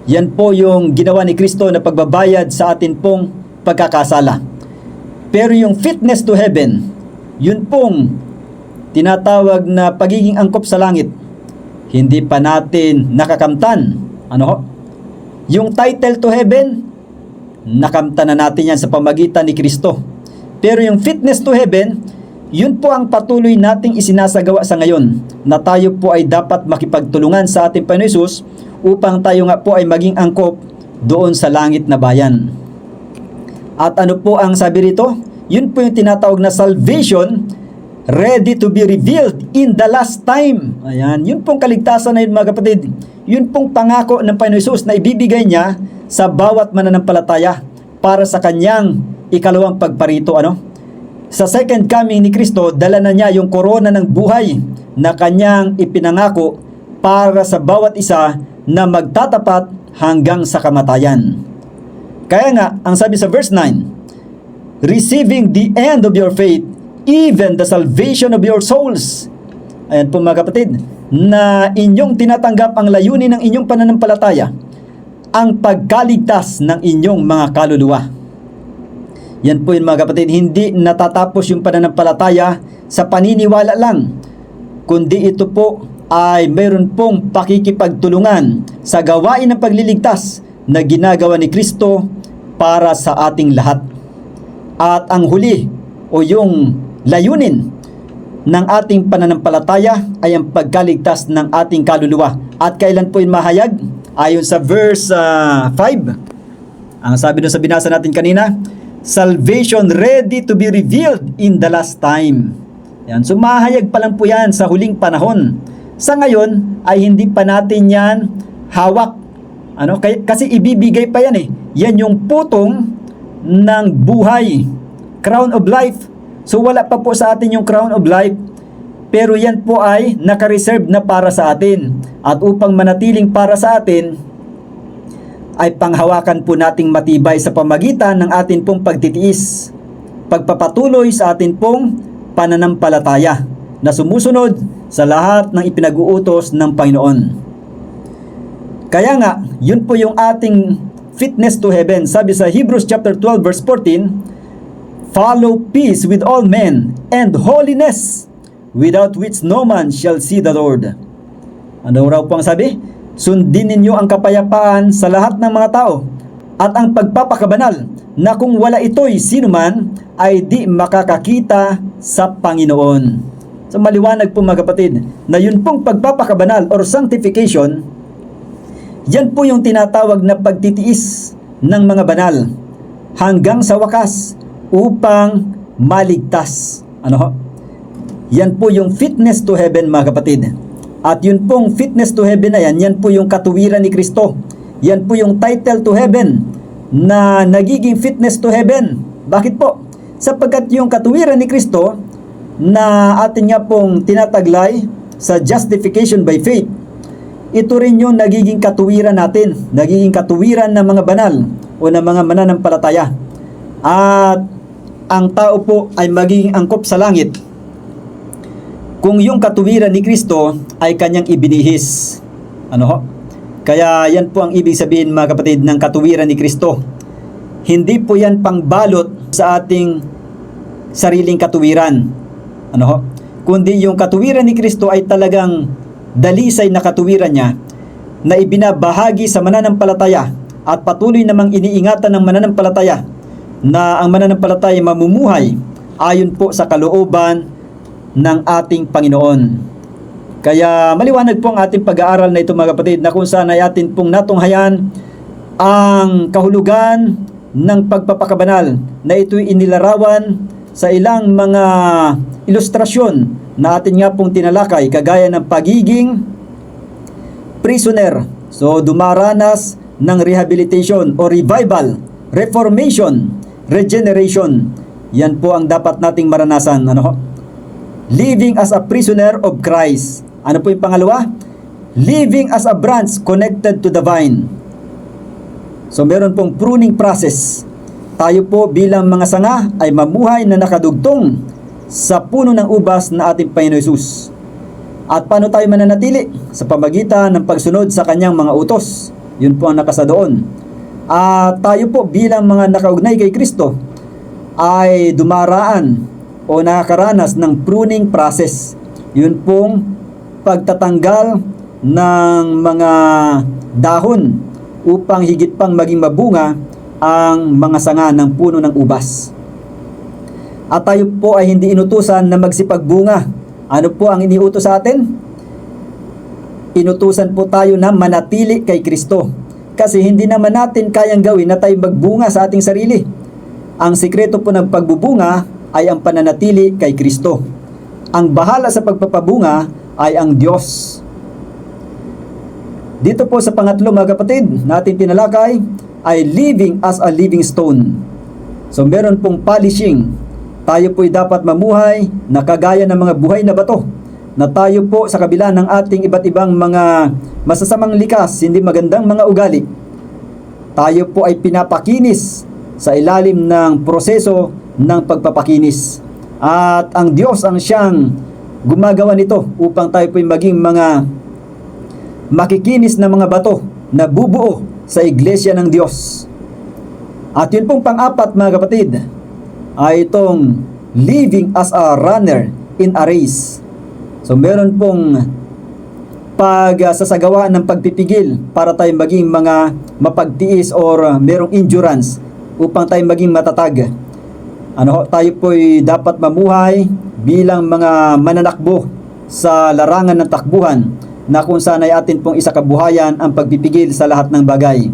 Yan po yung ginawa ni Kristo na pagbabayad sa atin pong pagkakasala. Pero yung fitness to heaven, yun pong tinatawag na pagiging angkop sa langit, hindi pa natin nakakamtan. Yung title to heaven, nakamtan na natin yan sa pamagitan ni Kristo. Pero yung fitness to heaven, yun po ang patuloy nating isinasagawa sa ngayon, na tayo po ay dapat makipagtulungan sa ating Panginoon Hesus upang tayo nga po ay maging angkop doon sa langit na bayan. At ano po ang sabi rito? Yun po yung tinatawag na salvation, ready to be revealed in the last time. Ayan, yun pong kaligtasan na yun, mga kapatid. Yun pong pangako ng Panginoon Hesus na ibibigay niya sa bawat mananampalataya para sa kanyang ikalawang pagparito. Sa second coming ni Kristo, dala na niya yung korona ng buhay na kanyang ipinangako para sa bawat isa na magtatapat hanggang sa kamatayan. Kaya nga, ang sabi sa verse 9, receiving the end of your faith, even the salvation of your souls. Ayan po, mga kapatid, na inyong tinatanggap ang layunin ng inyong pananampalataya, ang pagkaligtas ng inyong mga kaluluwa. Yan po yun, mga kapatid, hindi natatapos yung pananampalataya sa paniniwala lang. kundi ito po ay mayroon pong pakikipagtulungan sa gawain ng pagliligtas na ginagawa ni Kristo para sa ating lahat. At ang huli o yung layunin ng ating pananampalataya ay ang pagkaligtas ng ating kaluluwa. At kailan po yung mahayag? Ayon sa verse 5, ang sabi doon sa binasa natin kanina, salvation ready to be revealed in the last time. Yan. So mahayag pa lang po yan sa huling panahon. Sa ngayon ay hindi pa natin yan hawak. Kasi ibibigay pa yan eh. Yan yung putong ng buhay. Crown of life. So wala pa po sa atin yung crown of life. Pero yan po ay naka-reserve na para sa atin. At upang manatiling para sa atin, ay panghawakan po nating matibay sa pamagitan ng atin pong pagtitiis. Pagpapatuloy sa atin pong pananampalataya na sumusunod sa lahat ng ipinag-uutos ng Panginoon. Kaya nga, yun po yung ating fitness to heaven. Sabi sa Hebrews chapter 12 verse 14, follow peace with all men and holiness, without which no man shall see the Lord. Ano raw po ang sabi? Sundin ninyo ang kapayapaan sa lahat ng mga tao at ang pagpapakabanal na kung wala ito'y sino man ay di makakakita sa Panginoon. So maliwanag po mga kapatid na yun pong pagpapakabanal or sanctification, yan po yung tinatawag na pagtitiis ng mga banal hanggang sa wakas upang maligtas. Yan po yung fitness to heaven mga kapatid. At yun pong fitness to heaven na yan po yung katuwiran ni Kristo. Yan po yung title to heaven na nagiging fitness to heaven. Bakit po? Sapagkat yung katuwiran ni Kristo na atin nga pong tinataglay sa justification by faith, ito rin yung nagiging katuwiran natin, nagiging katuwiran ng mga banal o ng mga mananampalataya. At ang tao po ay magiging angkop sa langit kung yung katuwiran ni Kristo ay kanyang ibinihis. Kaya yan po ang ibig sabihin mga kapatid ng katuwiran ni Kristo. Hindi po yan pangbalot sa ating sariling katuwiran. Kundi yung katuwiran ni Kristo ay talagang dalisay na katuwiran niya na ibinabahagi sa mananampalataya at patuloy namang iniingatan ng mananampalataya na ang mananampalataya mamumuhay ayon po sa kalooban ng ating Panginoon. Kaya maliwanag po ang ating pag-aaral na ito mga kapatid na kung saan ay atin pong natunghayan ang kahulugan ng pagpapakabanal na ito'y inilarawan sa ilang mga ilustrasyon na atin nga pong tinalakay kagaya ng pagiging prisoner. So dumaranas ng rehabilitation o revival, reformation, regeneration. Yan po ang dapat nating maranasan. Living as a prisoner of Christ. Ano po yung pangalawa? Living as a branch connected to the vine. So meron pong pruning process. Tayo po bilang mga sanga ay mamuhay na nakadugtong sa puno ng ubas na ating Panginoon Hesus. At paano tayo mananatili? Sa pamagitan ng pagsunod sa kanyang mga utos. Yun po ang nakasa doon. At tayo po bilang mga nakaugnay kay Kristo ay dumaraan o nakakaranas ng pruning process. Yun pong pagtatanggal ng mga dahon upang higit pang maging mabunga ang mga sanga ng puno ng ubas. At tayo po ay hindi inutusan na magsipagbunga. Ano po ang iniutos sa atin? Inutusan po tayo na manatili kay Kristo. Kasi hindi naman natin kayang gawin na tayo magbunga sa ating sarili. Ang sikreto po ng pagbubunga ay ang pananatili kay Kristo. Ang bahala sa pagpapabunga ay ang Diyos. Dito po sa pangatlo mga kapatid, natin tinalakay ay living as a living stone. So meron pong polishing. Tayo po'y dapat mamuhay na kagaya ng mga buhay na bato. Na tayo po sa kabila ng ating iba't ibang mga masasamang likas, hindi magandang mga ugali, tayo po ay pinapakinis sa ilalim ng proseso ng pagpapakinis. At ang Diyos ang siyang gumagawa nito upang tayo po'y maging mga makikinis na mga bato na bubuo sa iglesia ng Diyos. At yun pong pang-apat mga kapatid ay itong living as a runner in a race. So meron pong pagsasagawa ng pagpipigil para tayo maging mga mapagtiis or merong endurance upang tayo maging matatag. Tayo po'y dapat mamuhay bilang mga mananakbo sa larangan ng takbuhan na kung saan ay atin pong isakabuhayan ang pagpipigil sa lahat ng bagay.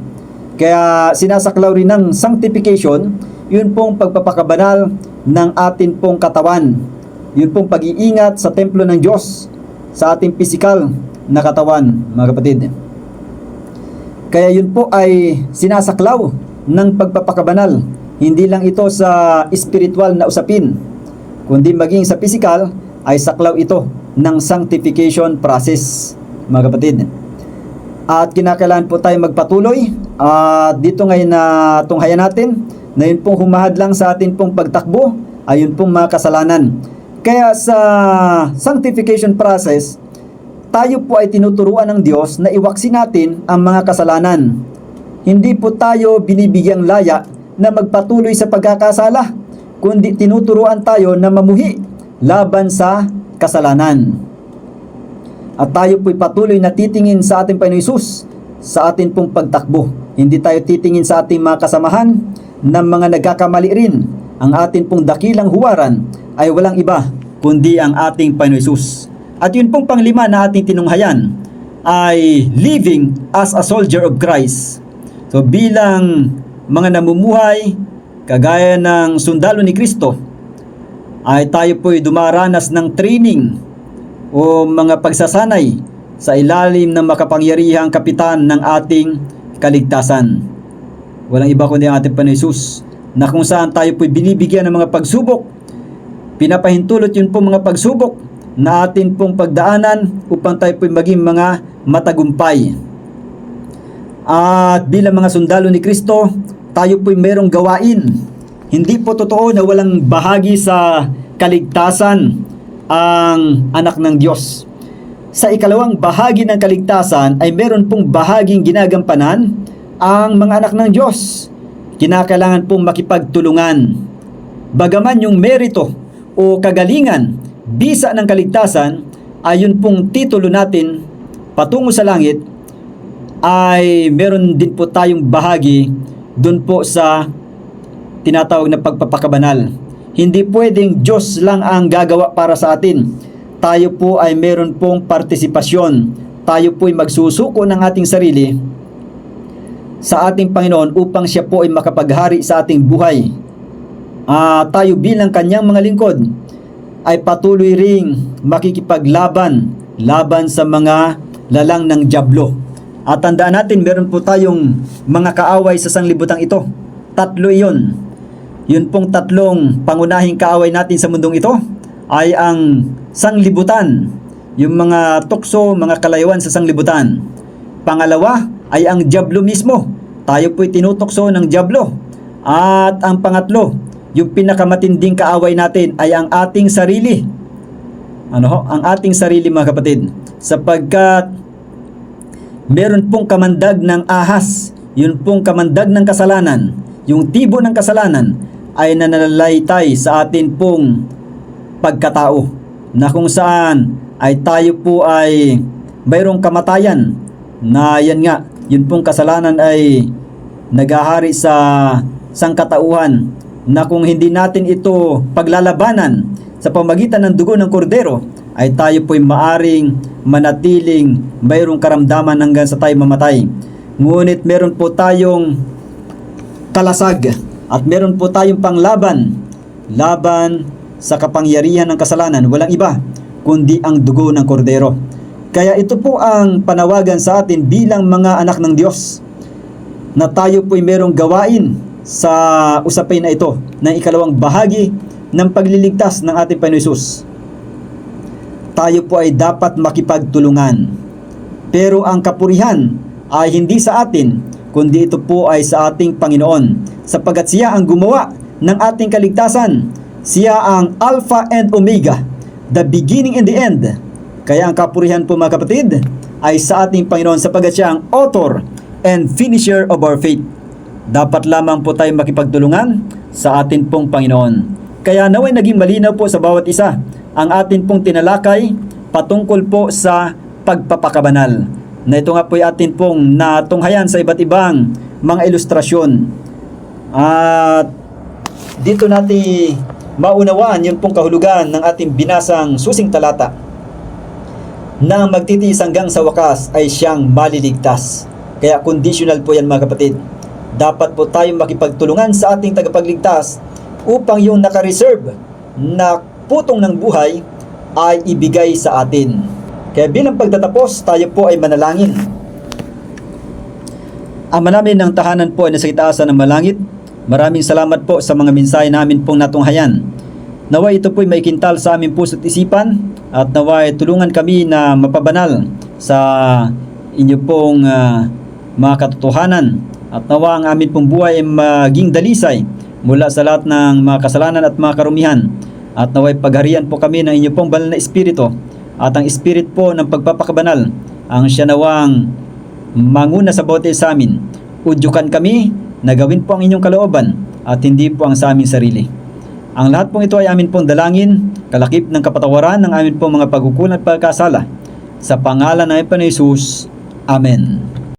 Kaya sinasaklaw rin ng sanctification, yun pong pagpapakabanal ng atin pong katawan. Yun pong pag-iingat sa templo ng Diyos, sa ating physical na katawan, mga kapatid. Kaya yun po ay sinasaklaw ng pagpapakabanal. Hindi lang ito sa spiritual na usapin, kundi maging sa physical ay saklaw ito ng sanctification process, mga kapatid. At kinakailangan po tayo magpatuloy at dito ngayon na tunghayan natin na yun pong humahad lang sa atin pong pagtakbo ay yun pong mga kasalanan. Kaya sa sanctification process, tayo po ay tinuturuan ng Diyos na iwaksi natin ang mga kasalanan. Hindi po tayo binibigyang laya na magpatuloy sa pagkakasala, kundi tinuturuan tayo na mamuhi laban sa kasalanan. At tayo po'y patuloy na titingin sa ating Panginoon Hesus sa atin pong pagtakbo. Hindi tayo titingin sa ating mga kasamahan ng mga nagkakamali rin. Ang atin pong dakilang huwaran ay walang iba kundi ang ating Panginoon Hesus. At yun pong panglima na ating tinunghayan ay living as a soldier of Christ. So bilang mga namumuhay kagaya ng sundalo ni Kristo, ay tayo po'y dumaranas ng training o mga pagsasanay sa ilalim ng makapangyarihang kapitan ng ating kaligtasan. Walang iba kundi ang ating Panginoon Hesus, na kung saan tayo po'y binibigyan ng mga pagsubok, pinapahintulot yun po mga pagsubok na atin pong pagdaanan upang tayo po'y maging mga matagumpay. At bilang mga sundalo ni Kristo, tayo po'y merong gawain. Hindi po totoo na walang bahagi sa kaligtasan ang anak ng Diyos. Sa ikalawang bahagi ng kaligtasan ay meron pong bahaging ginagampanan ang mga anak ng Diyos. Kinakailangan pong makipagtulungan. Bagaman yung merito o kagalingan, bisa ng kaligtasan ay yun pong titulo natin patungo sa langit, ay meron din po tayong bahagi dun po sa tinatawag na pagpapakabanal. Hindi pwedeng Diyos lang ang gagawa para sa atin. Tayo po ay meron pong partisipasyon. Tayo po ay magsusuko ng ating sarili sa ating Panginoon upang siya po ay makapaghari sa ating buhay. Tayo bilang kanyang mga lingkod ay patuloy ring makikipaglaban sa mga lalang ng dyablo. At tandaan natin, meron po tayong mga kaaway sa sanglibutang ito. Tatlo iyon. Yun pong tatlong pangunahing kaaway natin sa mundong ito ay ang sanglibutan, yung mga tukso, mga kalayuan sa sanglibutan. Pangalawa ay ang dyablo mismo. Tayo po'y tinutokso ng dyablo. At ang pangatlo, yung pinakamatinding kaaway natin ay ang ating sarili. Ang ating sarili, mga kapatid. Sapagkat meron pong kamandag ng ahas, yun pong kamandag ng kasalanan, yung tibo ng kasalanan ay nananalaytay sa atin pong pagkatao, na kung saan ay tayo po ay mayroong kamatayan, na yan nga, yun pong kasalanan ay naghahari sa sangkatauhan, na kung hindi natin ito paglalabanan sa pamagitan ng dugo ng kordero, ay tayo po'y maaring manatiling mayroong karamdaman hanggang sa tayo mamatay. Ngunit meron po tayong kalasag at meron po tayong panglaban sa kapangyarihan ng kasalanan. Walang iba kundi ang dugo ng kordero. Kaya ito po ang panawagan sa atin bilang mga anak ng Diyos, na tayo po'y merong gawain sa usapin na ito ng ikalawang bahagi ng pagliligtas ng ating Panginoon Hesus. Tayo po ay dapat makipagtulungan. Pero ang kapurihan ay hindi sa atin, kundi ito po ay sa ating Panginoon, sapagkat siya ang gumawa ng ating kaligtasan. Siya ang Alpha and Omega, the beginning and the end. Kaya ang kapurihan po, mga kapatid, ay sa ating Panginoon, sapagkat siya ang author and finisher of our faith. Dapat lamang po tayo makipagtulungan sa atin pong Panginoon. Kaya naway naging malinaw po sa bawat isa ang atin pong tinalakay patungkol po sa pagpapakabanal. Na ito nga po ay atin pong natunghayan sa iba't ibang mga ilustrasyon. At dito natin maunawaan yung pong kahulugan ng ating binasang susing talata na magtitiis hanggang sa wakas ay siyang maliligtas. Kaya conditional po yan mga kapatid. Dapat po tayong makipagtulungan sa ating tagapagligtas upang yung nakareserve na putong ng buhay ay ibigay sa atin. Kaya bilang pagtatapos, tayo po ay manalangin. Ama namin ng tahanan po ay nasa itaasan ng malangit, maraming salamat po sa mga mensahe namin pong natunghayan. Naway ito po'y may kintal sa aming puso't isipan at naway tulungan kami na mapabanal sa inyo pong mga katotohanan at nawa ang amin pong buhay ay maging dalisay mula sa lahat ng mga kasalanan at mga karumihan at naway pagharian po kami ng inyo pong banal na espiritu at ang spirit po ng pagpapakabanal ang siya nawang manguna sa bote sa amin. Udyukan kami na gawin po ang inyong kalooban at hindi po ang sa aming sarili. Ang lahat pong ito ay amin pong dalangin, kalakip ng kapatawaran ng amin pong mga pagkukulang at pagkasala. Sa pangalan ng Panginoon Hesus. Amen.